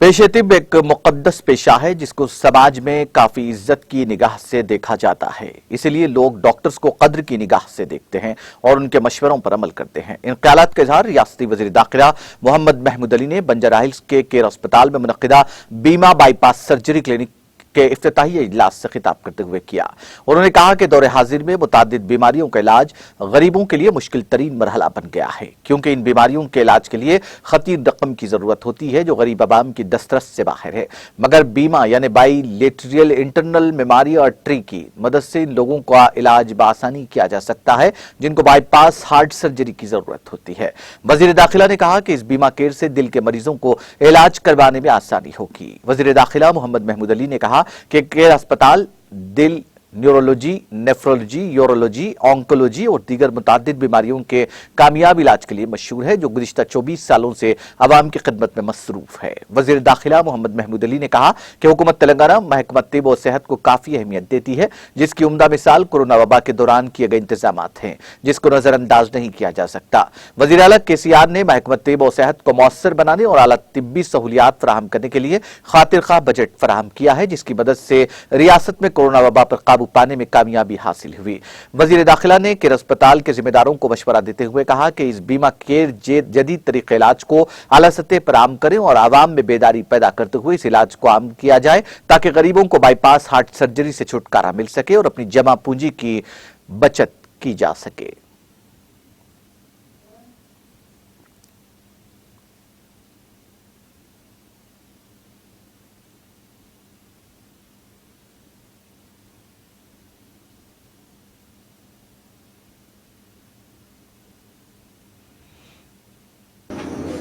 पेशे तिब एक मुकद्दस पेशा है जिसको समाज में काफी इज्जत की निगाह से देखा जाता है। इसलिए लोग डॉक्टर्स को कद्र की निगाह से देखते हैं और उनके मशवरों पर अमल करते हैं। इन ख्यालात का इजहार रियासती वज़ीर दाखिला मोहम्मद महमूद अली ने बंजारा हिल्स के केयर अस्पताल में मुनक्किदा बीमा बाईपास सर्जरी क्लिनिक के इफ्तिताही इजलास से खिताब करते हुए किया। उन्होंने कहा कि दौरे हाजिर में मुतादिद बीमारियों का इलाज गरीबों के लिए मुश्किल तरीन मरहला बन गया है, क्योंकि इन बीमारियों के इलाज के लिए खतीर रकम की जरूरत होती है जो गरीब आवाम की दस्तरस से बाहर है। मगर बीमा यानी बाईलेटरल इंटरनल मेमोरी आर्टरी की मदद से इन लोगों का इलाज बआसानी किया जा सकता है जिनको बाईपास हार्ट सर्जरी की जरूरत होती है। वजीर दाखिला ने कहा कि इस बीमा केयर से दिल के मरीजों को इलाज करवाने में आसानी होगी। वजीर दाखिला मोहम्मद महमूद अली ने कहा कि केयर अस्पताल दिल, न्यूरोलॉजी, नेफ्रोलॉजी, यूरोलॉजी, ऑन्कोलॉजी और दीगर मुतादिद बीमारियों के कामयाब इलाज के लिए मशहूर है, जो गुज़िश्ता 24 सालों से अवाम की खिदमत में मसरूफ है। वज़ीर दाखिला मोहम्मद महमूद अली ने कहा कि हुकूमत तेलंगाना महकमा तिब और सेहत को काफी अहमियत देती है, जिसकी उम्दा मिसाल कोरोना वबा के दौरान किए गए इंतजामात हैं, जिसको नजरअंदाज नहीं किया जा सकता। वज़ीर आला KCR ने महकमा तिब और सेहत को मौसर बनाने और आला तिब्बी सहूलियात फराहम करने के लिए खातिर खा बजट फराहम किया है, जिसकी मदद से रियासत में कोरोना वबा पर काबू पाने में कामयाबी हासिल हुई। वजीर दाखिला ने केयर अस्पताल के जिम्मेदारों को मशवरा देते हुए कहा कि इस बीमा केयर जदीद तरीके इलाज को आला सतह पर आम करें और आवाम में बेदारी पैदा करते हुए इस इलाज को आम किया जाए, ताकि गरीबों को बाईपास हार्ट सर्जरी से छुटकारा मिल सके और अपनी जमा पूंजी की बचत की जा सके।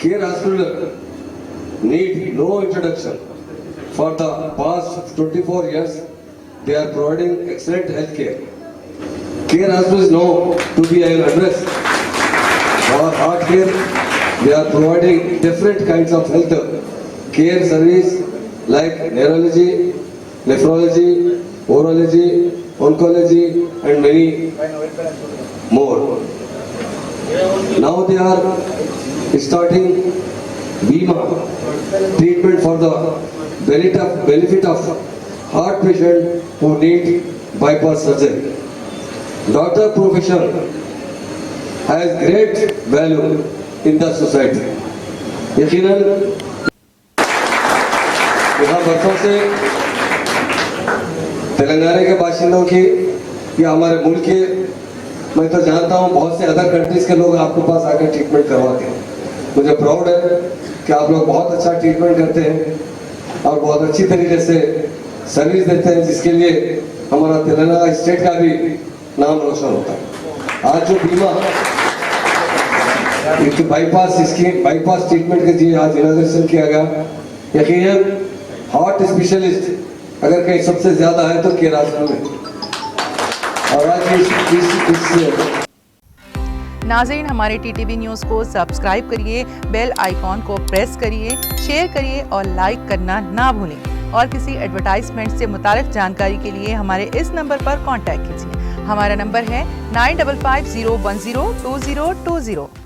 Care hospital need no introduction. For the past 24 years, they are providing excellent health care. Care hospitals know to be an address. For heart care, they are providing different kinds of health care service like neurology, nephrology, urology, oncology, and many more. Now they are starting Bima treatment for the benefit of heart patient who need bypass surgery. Doctor profession has great value in the society. यकीनन यहाँ बरसों से तेलंगाना के बाशिंदों की या हमारे मुल्क के, मैं तो जानता हूँ बहुत से अदर कंट्रीज के लोग आपके पास आकर ट्रीटमेंट करवाते हैं। मुझे प्राउड है कि आप लोग बहुत अच्छा ट्रीटमेंट करते हैं और बहुत अच्छी तरीके से सर्विस देते हैं, जिसके लिए हमारा तेलंगाना स्टेट का भी नाम रोशन होता है। आज जो बीमा बाईपास ट्रीटमेंट के लिए आज इनॉग्रेशन किया गया, यकीनन हार्ट स्पेशलिस्ट अगर कहीं सबसे ज्यादा है तो केयर हॉस्पिटल में। और आज नाज़रीन, हमारे TTV न्यूज़ को सब्सक्राइब करिए, बेल आइकॉन को प्रेस करिए, शेयर करिए और लाइक करना ना भूलें। और किसी एडवर्टाइजमेंट से मुताल्लिक़ जानकारी के लिए हमारे इस नंबर पर कांटेक्ट कीजिए। हमारा नंबर है 9550102020।